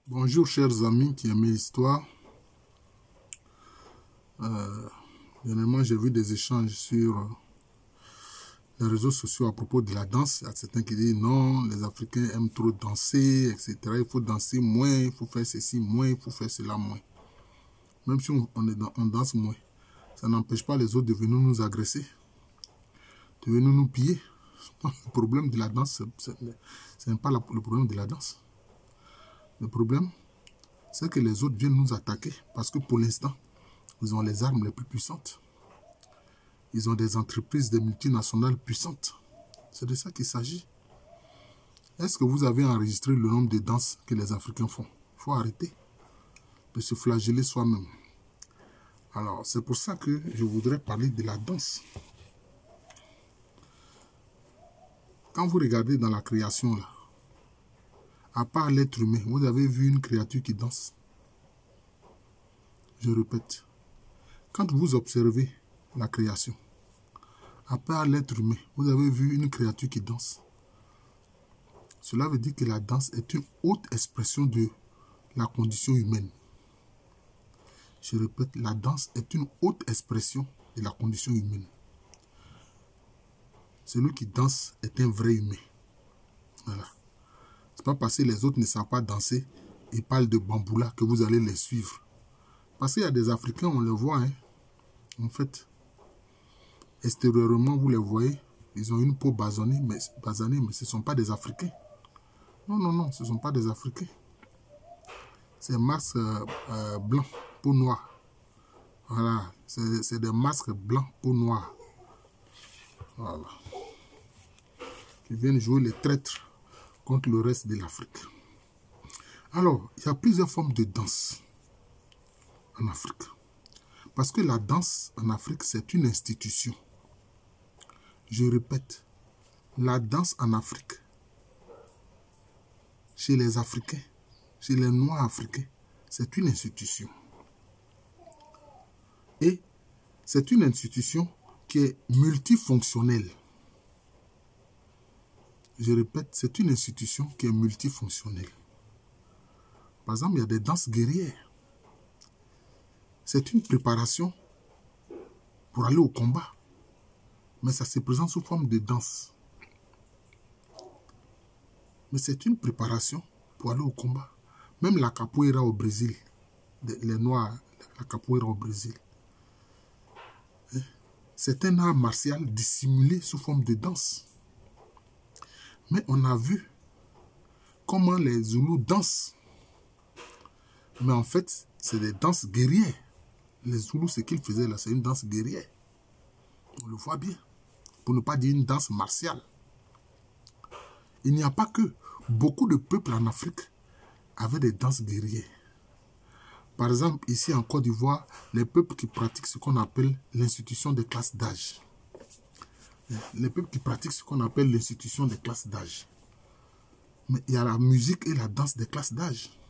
Bonjour chers amis qui aiment l'histoire. Dernièrement, j'ai vu des échanges sur les réseaux sociaux à propos de la danse. Il y a certains qui disent non, les Africains aiment trop danser, etc. Il faut danser moins, il faut faire ceci moins, il faut faire cela moins. Même si on danse moins, ça n'empêche pas les autres de venir nous agresser, de venir nous piller. Le problème de la danse, ce n'est pas le problème de la danse. Le problème, c'est que les autres viennent nous attaquer parce que pour l'instant, ils ont les armes les plus puissantes. Ils ont des entreprises, des multinationales puissantes. C'est de ça qu'il s'agit. Est-ce que vous avez enregistré le nombre de danses que les Africains font? Il faut arrêter de se flageller soi-même. Alors, c'est pour ça que je voudrais parler de la danse. Quand vous regardez dans la création, là, à part l'être humain, vous avez vu une créature qui danse? Je répète, quand vous observez la création, à part l'être humain, vous avez vu une créature qui danse. Cela veut dire que la danse est une haute expression de la condition humaine. Je répète, la danse est une haute expression de la condition humaine. Celui qui danse est un vrai humain. Voilà. C'est pas parce que les autres ne savent pas danser et parlent de bamboula que vous allez les suivre. Parce qu'il y a des Africains, on les voit, hein. En fait, extérieurement, vous les voyez, ils ont une peau basanée, mais ce ne sont pas des Africains. Non, non, non, ce ne sont pas des Africains. C'est masques blancs, peau noire. Voilà, c'est des masques blancs, peau noire. Voilà. Qui viennent jouer les traîtres contre le reste de l'Afrique. Alors, il y a plusieurs formes de danse en Afrique. Parce que la danse en Afrique, c'est une institution. Je répète, la danse en Afrique, chez les Africains, chez les Noirs africains, c'est une institution. Et c'est une institution qui est multifonctionnelle. Je répète, c'est une institution qui est multifonctionnelle. Par exemple, il y a des danses guerrières. C'est une préparation pour aller au combat. Mais ça se présente sous forme de danse. Mais c'est une préparation pour aller au combat. Même la capoeira au Brésil, les Noirs, la capoeira au Brésil, c'est un art martial dissimulé sous forme de danse. Mais on a vu comment les Zoulous dansent. Mais en fait, c'est des danses guerrières. Les Zoulous, ce qu'ils faisaient là, c'est une danse guerrière. On le voit bien. Pour ne pas dire une danse martiale. Il n'y a pas que. Beaucoup de peuples en Afrique avaient des danses guerrières. Par exemple, ici en Côte d'Ivoire, les peuples qui pratiquent ce qu'on appelle l'institution des classes d'âge. Les peuples qui pratiquent ce qu'on appelle l'institution des classes d'âge. Mais il y a la musique et la danse des classes d'âge.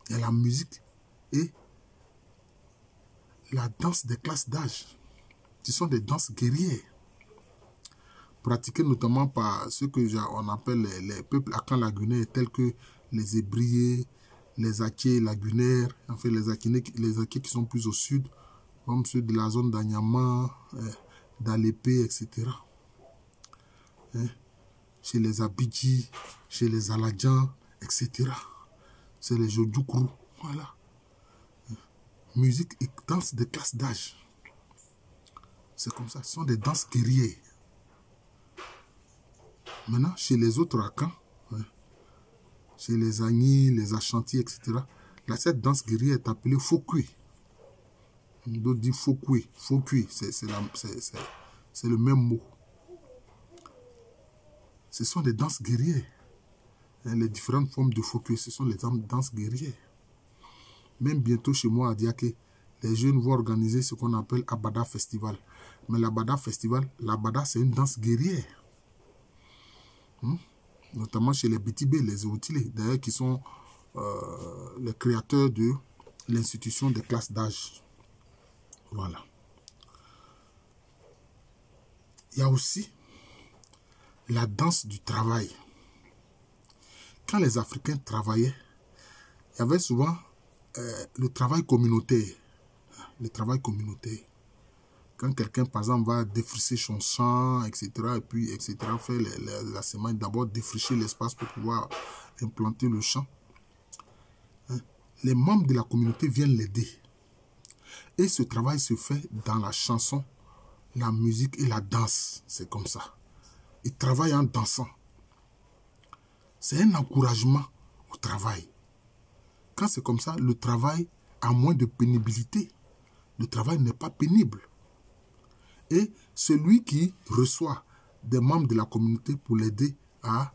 Il y a la musique et la danse des classes d'âge. Ce sont des danses guerrières. Pratiquées notamment par ceux que on appelle les peuples akan-lagunaires, tels que les Ébriers, les Aké lagunaires, en fait les Aké qui sont plus au sud, comme ceux de la zone d'Anyama, d'Alépé, etc. Chez les Abidji, chez les Aladjan, etc. C'est les Jodoukrou, voilà. Musique et danse de classe d'âge. C'est comme ça, ce sont des danses guerrières. Maintenant, chez les autres Akans, chez les Agnis, les Ashanti, etc., là, cette danse guerrière est appelée Fokui. D'autres disent Fokui. Fokui, c'est le même mot. Ce sont des danses guerrières. Les différentes formes de Fokui, ce sont les danses guerrières. Même bientôt chez moi à Diaké, les jeunes vont organiser ce qu'on appelle Abada Festival. Mais l'Abada Festival, l'Abada, c'est une danse guerrière. Notamment chez les Bétibé, les Outilés, d'ailleurs, qui sont les créateurs de l'institution des classes d'âge. Voilà. Il y a aussi la danse du travail. quand les Africains travaillaient, il y avait souvent le travail communautaire. Le travail communautaire. Quand quelqu'un, par exemple, va défricher son champ, etc., et puis, etc., faire la semence, d'abord défricher l'espace pour pouvoir implanter le champ, hein, les membres de la communauté viennent l'aider. Et ce travail se fait dans la chanson, la musique et la danse. C'est comme ça. Ils travaillent en dansant. C'est un encouragement au travail. Quand c'est comme ça, le travail a moins de pénibilité. Le travail n'est pas pénible. Et celui qui reçoit des membres de la communauté pour l'aider à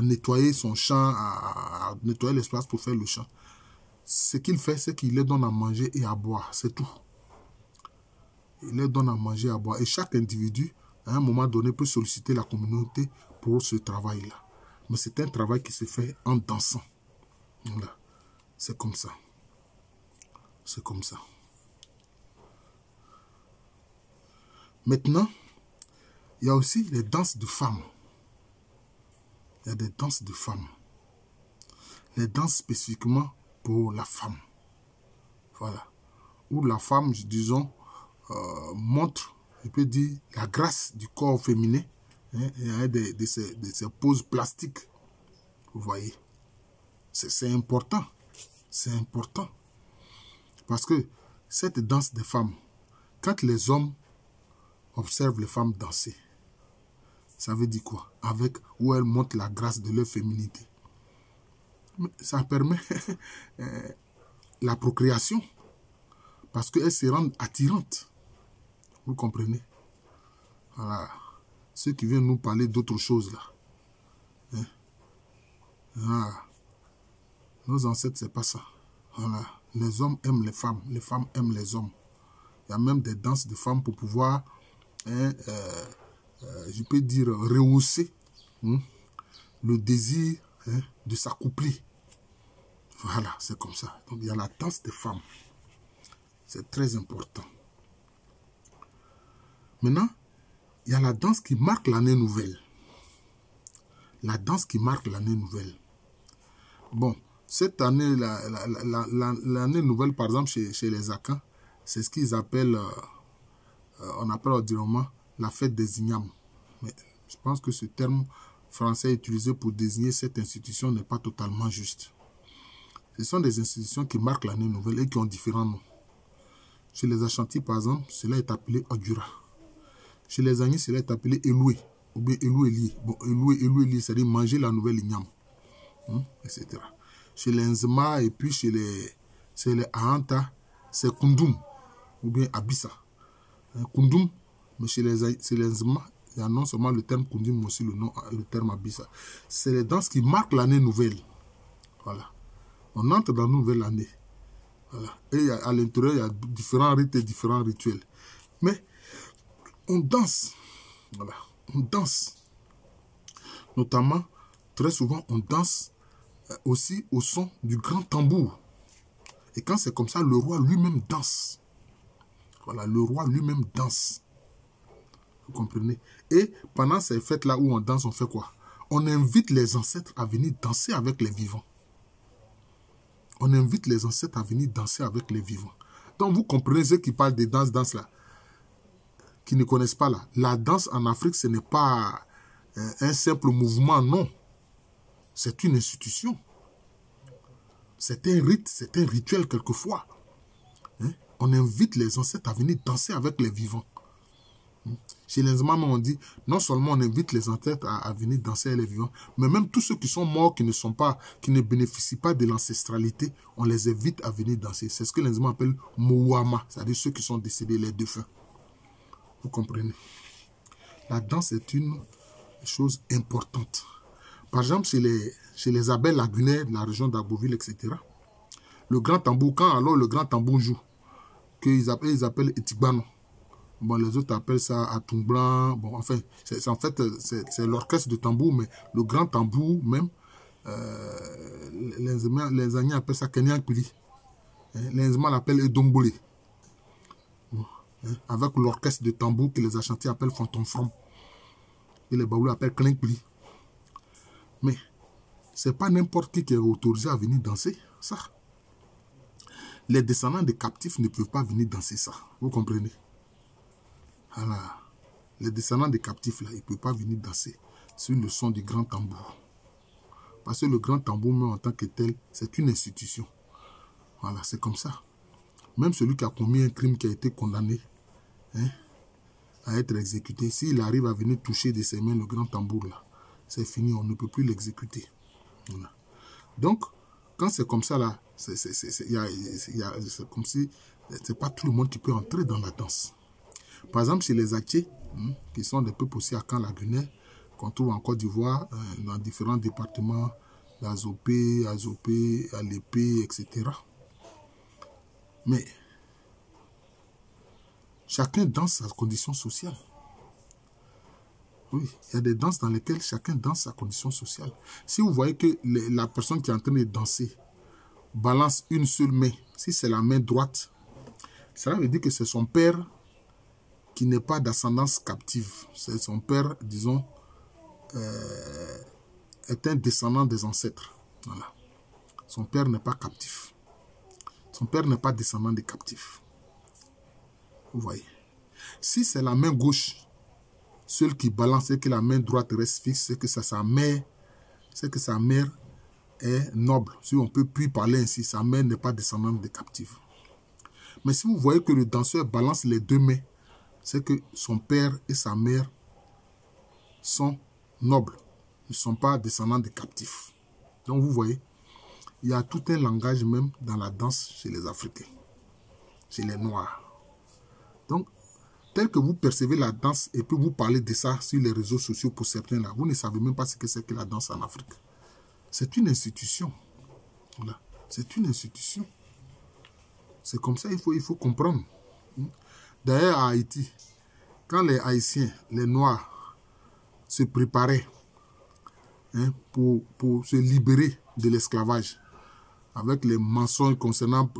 nettoyer son champ, à nettoyer l'espace pour faire le champ, ce qu'il fait, c'est qu'il les donne à manger et à boire. C'est tout. Il les donne à manger et à boire. Et chaque individu, à un moment donné, peut solliciter la communauté pour ce travail-là. Mais c'est un travail qui se fait en dansant. Voilà. C'est comme ça. C'est comme ça. Maintenant, il y a aussi les danses de femmes. Il y a des danses de femmes. Les danses spécifiquement pour la femme. Voilà. Où la femme, disons, montre, je peux dire, la grâce du corps féminin. Hein, et de ces poses plastiques. Vous voyez. C'est important. C'est important. Parce que cette danse des femmes, quand les hommes observent les femmes danser, ça veut dire quoi? Avec où elles montrent la grâce de leur féminité. Mais ça permet la procréation. Parce qu'elles se rendent attirantes. Vous comprenez? Voilà. Ceux qui viennent nous parler d'autre chose là. Hein? Voilà. Nos ancêtres, c'est pas ça. Voilà. Les hommes aiment les femmes aiment les hommes. Il y a même des danses de femmes pour pouvoir, je peux dire, rehausser le désir de s'accoupler. Voilà, c'est comme ça. Donc il y a la danse des femmes. C'est très important. Maintenant, il y a la danse qui marque l'année nouvelle. La danse qui marque l'année nouvelle. Bon, cette année, l'année nouvelle, par exemple, chez les Akans, c'est ce qu'ils appellent, on appelle ordinairement la fête des Ignames. Mais je pense que ce terme français utilisé pour désigner cette institution n'est pas totalement juste. Ce sont des institutions qui marquent l'année nouvelle et qui ont différents noms. Chez les Ashanti, par exemple, cela est appelé Odura. Chez les Agnis, cela est appelé Eloué, ou bien Eloué-Lié. Bon, Eloué-Lié, c'est-à-dire manger la nouvelle Igname, etc. Chez les Nzema et puis chez les Ahanta, c'est Kundum, ou bien Abissa. Kundum, mais chez les Nzema, il y a non seulement le terme Kundum, mais aussi le terme Abissa. C'est les danses qui marquent l'année nouvelle. Voilà. On entre dans la nouvelle année. Voilà. Et à l'intérieur, il y a différents rites et différents rituels. Mais on danse. Voilà. On danse. Notamment, très souvent, on danse aussi au son du grand tambour. Et quand c'est comme ça, le roi lui-même danse. Voilà, le roi lui-même danse. Vous comprenez? Et pendant ces fêtes-là où on danse, on fait quoi? On invite les ancêtres à venir danser avec les vivants. On invite les ancêtres à venir danser avec les vivants. Donc vous comprenez ceux qui parlent des danses là, qui ne connaissent pas là. La danse en Afrique, ce n'est pas un simple mouvement, non. C'est une institution. C'est un rite, c'est un rituel quelquefois. Hein? On invite les ancêtres à venir danser avec les vivants. Chez les Nzema, on dit, non seulement on invite les ancêtres à venir danser avec les vivants, mais même tous ceux qui sont morts, qui ne bénéficient pas de l'ancestralité, on les invite à venir danser. C'est ce que les Nzema appellent Mouama, c'est-à-dire ceux qui sont décédés, les défunts. Vous comprenez? La danse est une chose importante. Par exemple, chez les Abel lagunaires de la région d'Agboville, etc., le grand tambour, quand alors le grand tambour joue, qu'ils appellent Etigbano. Bon, les autres appellent ça Atumblan. Bon, enfin, c'est l'orchestre de tambour, mais le grand tambour même, les Agnés appellent ça Kenyankpili. Les Nzema l'appellent Edombolé. Bon, avec l'orchestre de tambour que les Ashanti appellent Fantonfrom. Et les Baoulés appellent Klinkpili. Mais c'est pas n'importe qui est autorisé à venir danser ça. Les descendants des captifs ne peuvent pas venir danser ça. Vous comprenez? Voilà. Les descendants des captifs, là, ils ne peuvent pas venir danser sur le son du grand tambour. Parce que le grand tambour, même en tant que tel, c'est une institution. Voilà, c'est comme ça. Même celui qui a commis un crime, qui a été condamné, hein, à être exécuté, s'il arrive à venir toucher de ses mains le grand tambour, là, c'est fini, on ne peut plus l'exécuter. Voilà. Donc, quand c'est comme ça, là, c'est comme si c'est pas tout le monde qui peut entrer dans la danse. Par exemple, chez les Attiés, qui sont des peuples aussi à Caen-la-Guinée, qu'on trouve en Côte d'Ivoire, dans différents départements, l'Azopé, Alépé, etc. Mais chacun danse sa condition sociale. Oui, il y a des danses dans lesquelles chacun danse sa condition sociale. Si vous voyez que la personne qui est en train de danser balance une seule main, si c'est la main droite, cela veut dire que c'est son père qui n'est pas d'ascendance captive. C'est son père, disons, est un descendant des ancêtres. Voilà. Son père n'est pas captif. Son père n'est pas descendant des captifs. Vous voyez. Si c'est la main gauche, seule qui balance et que la main droite reste fixe, c'est que sa mère est noble. Si on peut plus parler ainsi, sa mère n'est pas descendante des captifs. Mais si vous voyez que le danseur balance les deux mains, c'est que son père et sa mère sont nobles, ne sont pas descendants des captifs. Donc vous voyez, il y a tout un langage même dans la danse chez les Africains, chez les Noirs. Donc, tel que vous percevez la danse et puis vous parlez de ça sur les réseaux sociaux pour certains là, vous ne savez même pas ce que c'est que la danse en Afrique. C'est une institution. Voilà. C'est une institution. C'est comme ça, il faut comprendre. D'ailleurs, à Haïti, quand les Haïtiens, les Noirs, se préparaient pour se libérer de l'esclavage, avec les mensonges concernant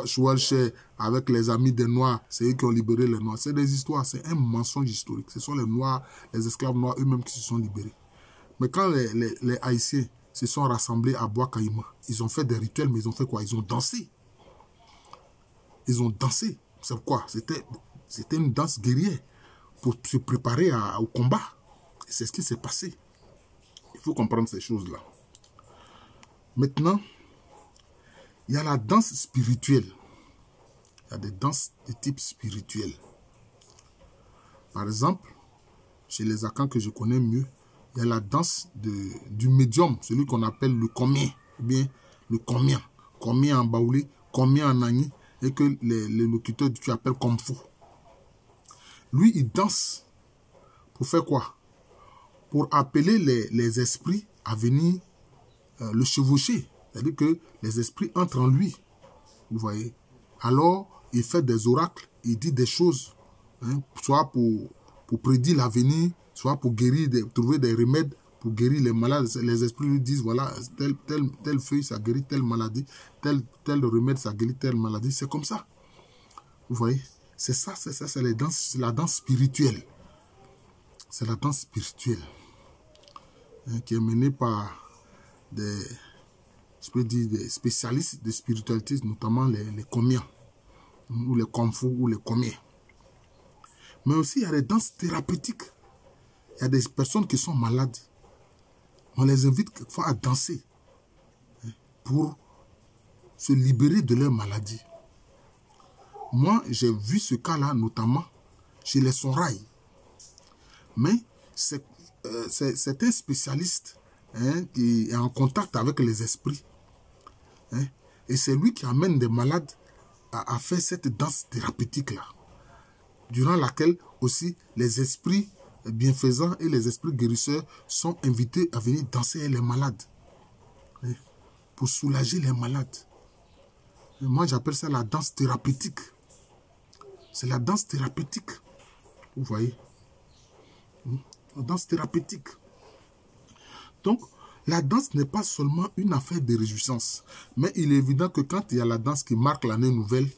Choualché, avec les amis des Noirs, c'est eux qui ont libéré les Noirs. C'est des histoires, c'est un mensonge historique. Ce sont les Noirs, les esclaves noirs eux-mêmes qui se sont libérés. Mais quand les Haïtiens se sont rassemblés à Bois-Caïma, ils ont fait des rituels, mais ils ont fait quoi? Ils ont dansé. Ils ont dansé. C'est quoi? C'était une danse guerrière pour se préparer au combat. C'est ce qui s'est passé. Il faut comprendre ces choses-là. Maintenant, il y a la danse spirituelle. Il y a des danses de type spirituel. Par exemple, chez les Akans que je connais mieux, il y a la danse du médium, celui qu'on appelle le comien, ou bien le comien. Comien en baoulé, comien en agni, et que les locuteurs tu appelles comme fou. Lui, il danse pour faire quoi? Pour appeler les esprits à venir le chevaucher. C'est-à-dire que les esprits entrent en lui. Vous voyez. Alors, il fait des oracles, il dit des choses, soit pour prédire l'avenir, soit pour guérir, trouver des remèdes pour guérir les malades. Les esprits lui disent, voilà, telle feuille, ça guérit telle maladie, tel remède, ça guérit telle maladie. C'est comme ça. Vous voyez. C'est ça, c'est la danse spirituelle. C'est la danse spirituelle qui est menée par des spécialistes de spiritualité, notamment les comiens, ou les komfu, ou les comiens. Mais aussi, il y a des danses thérapeutiques. Il y a des personnes qui sont malades. On les invite quelquefois à danser pour se libérer de leur maladie. Moi, j'ai vu ce cas-là, notamment chez les Sonrai. Mais c'est un spécialiste qui est en contact avec les esprits. Et c'est lui qui amène des malades à faire cette danse thérapeutique-là, durant laquelle aussi les esprits bienfaisants et les esprits guérisseurs sont invités à venir danser avec les malades, pour soulager les malades. Et moi, j'appelle ça la danse thérapeutique. C'est la danse thérapeutique. Vous voyez? La danse thérapeutique. Donc, la danse n'est pas seulement une affaire de réjouissance. Mais il est évident que quand il y a la danse qui marque l'année nouvelle,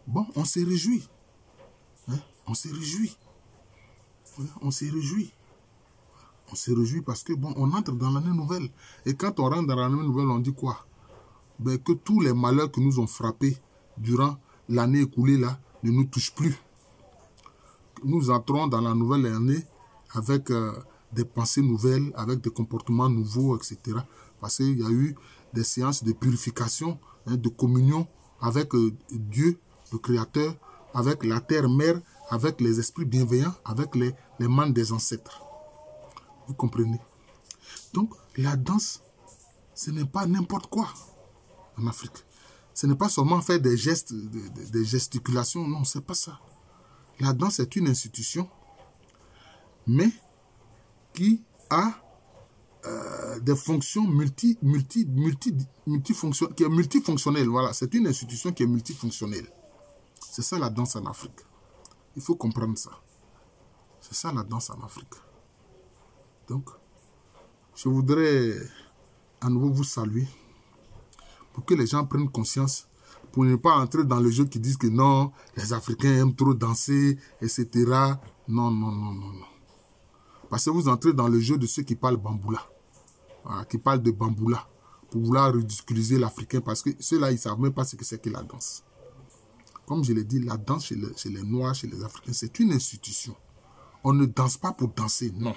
bon, on se réjouit. On se réjouit. On se réjouit. On se réjouit parce que, bon, on entre dans l'année nouvelle. Et quand on rentre dans l'année nouvelle, on dit quoi? Ben, que tous les malheurs qui nous ont frappés durant l'année écoulée, là, ne nous touchent plus. Nous entrons dans la nouvelle année avec des pensées nouvelles, avec des comportements nouveaux, etc. Parce qu'il y a eu des séances de purification, hein, de communion avec Dieu, le Créateur, avec la terre-mère, avec les esprits bienveillants, avec les membres des ancêtres. Vous comprenez? Donc, la danse, ce n'est pas n'importe quoi en Afrique. Ce n'est pas seulement faire des gestes, des gesticulations. Non, c'est pas ça. La danse est une institution, mais qui a des fonctions qui est multifonctionnelle. Voilà, c'est une institution qui est multifonctionnelle. C'est ça la danse en Afrique. Il faut comprendre ça. C'est ça la danse en Afrique. Donc, je voudrais à nouveau vous saluer pour que les gens prennent conscience, pour ne pas entrer dans le jeu qui disent que non, les Africains aiment trop danser, etc. Non, non, non, non, non. Parce que vous entrez dans le jeu de ceux qui parlent bamboula, voilà, qui parlent de bamboula, pour vouloir ridiculiser l'Africain, parce que ceux-là, ils ne savent même pas ce que c'est que la danse. Comme je l'ai dit, la danse chez les Noirs, chez les Africains, c'est une institution. On ne danse pas pour danser, non.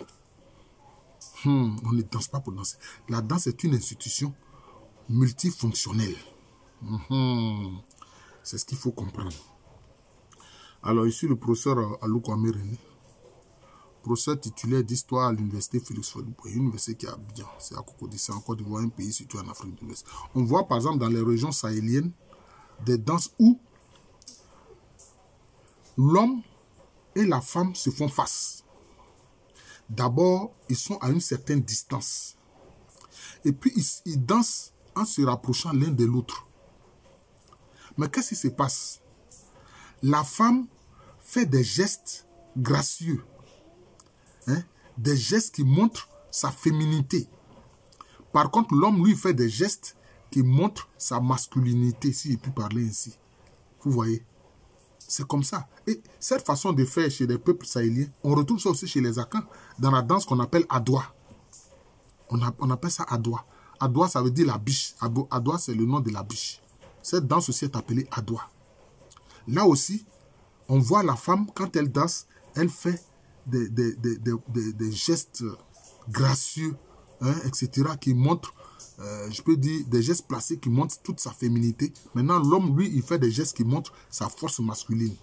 On ne danse pas pour danser. La danse est une institution multifonctionnelle. C'est ce qu'il faut comprendre. Alors ici, le professeur Alou Kwame René, professeur titulaire d'histoire à l'université Félix Houphouët-Boigny, une université qui est à Abidjan, c'est à Cocody, c'est en Côte d'Ivoire, un pays situé en Afrique de l'Ouest. On voit par exemple dans les régions sahéliennes des danses où l'homme et la femme se font face. D'abord, ils sont à une certaine distance. Et puis, ils dansent en se rapprochant l'un de l'autre. Mais qu'est-ce qui se passe? La femme fait des gestes gracieux. Hein? Des gestes qui montrent sa féminité. Par contre, l'homme, lui, fait des gestes qui montrent sa masculinité, si je puis parler ainsi. Vous voyez? C'est comme ça. Et cette façon de faire chez les peuples sahéliens, on retrouve ça aussi chez les Akans, dans la danse qu'on appelle Adwa. On appelle ça Adwa. Adwa, ça veut dire la biche. Adwa, c'est le nom de la biche. Cette danse aussi est appelée Adwa. Là aussi, on voit la femme, quand elle danse, elle fait des gestes gracieux, hein, etc., qui montrent, je peux dire, des gestes placés qui montrent toute sa féminité. Maintenant, l'homme, lui, il fait des gestes qui montrent sa force masculine.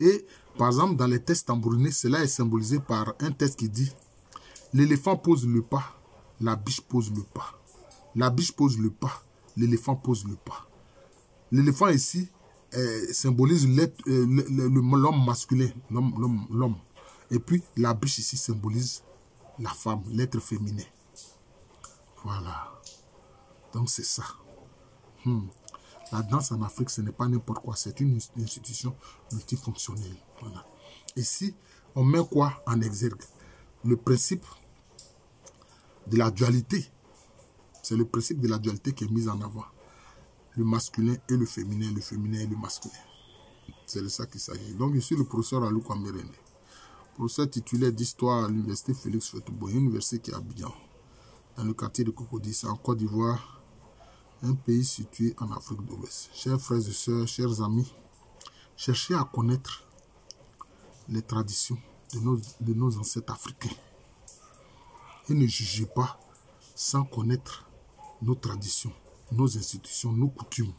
Et, par exemple, dans les tests tambourinés, cela est symbolisé par un test qui dit « L'éléphant pose le pas, la biche pose le pas. La biche pose le pas, l'éléphant pose le pas. » L'éléphant ici symbolise l'homme masculin, l'homme. Et puis, la biche ici symbolise la femme, l'être féminin. Voilà. Donc, c'est ça. La danse en Afrique, ce n'est pas n'importe quoi. C'est une institution multifonctionnelle. Voilà. Ici, on met quoi en exergue? Le principe de la dualité. C'est le principe de la dualité qui est mis en avant. Le masculin et le féminin et le masculin. C'est de ça qu'il s'agit. Donc, ici, le professeur Alou Kwame René, professeur titulaire d'histoire à l'université Félix Houphouët-Boigny, une université qui est à Abidjan, dans le quartier de Cocody, c'est en Côte d'Ivoire, un pays situé en Afrique de l'Ouest. Chers frères et sœurs, chers amis, cherchez à connaître les traditions de nos ancêtres africains. Et ne jugez pas sans connaître nos traditions, nos institutions, nos coutumes.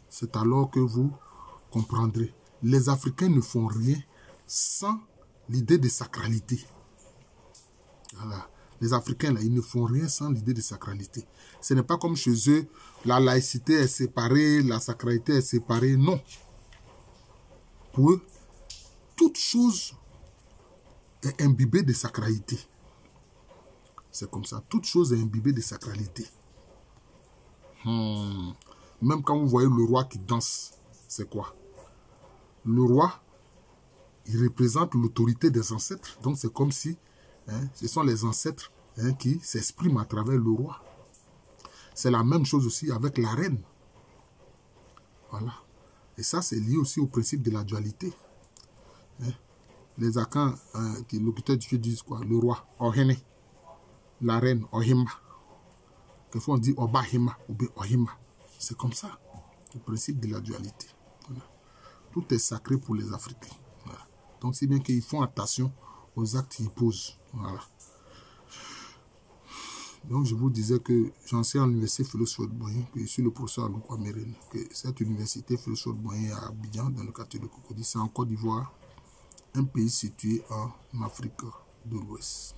C'est alors que vous comprendrez. Les Africains ne font rien sans l'idée de sacralité. Voilà. Les Africains, là, ils ne font rien sans l'idée de sacralité. Ce n'est pas comme chez eux, la laïcité est séparée, la sacralité est séparée. Non. Pour eux, toute chose est imbibée de sacralité. C'est comme ça. Toute chose est imbibée de sacralité. Même quand vous voyez le roi qui danse, c'est quoi? Le roi, il représente l'autorité des ancêtres. Donc c'est comme si ce sont les ancêtres qui s'expriment à travers le roi. C'est la même chose aussi avec la reine. Voilà. Et ça, c'est lié aussi au principe de la dualité. Les Akans, qui locuteurs du disent quoi? Le roi, Ohene. La reine, Ohima. Quelquefois on dit Obahima ou Ohima. C'est comme ça, le principe de la dualité. Voilà. Tout est sacré pour les Africains. Voilà. Donc c'est bien qu'ils font attention aux actes qu'ils posent. Voilà. Donc je vous disais que j'enseigne à l'université Félix Houphouët-Boigny, que je suis le professeur Aloukoua Merel, que cette université Félix Houphouët-Boigny à Abidjan, dans le quartier de Cocody, c'est en Côte d'Ivoire, un pays situé en Afrique de l'Ouest.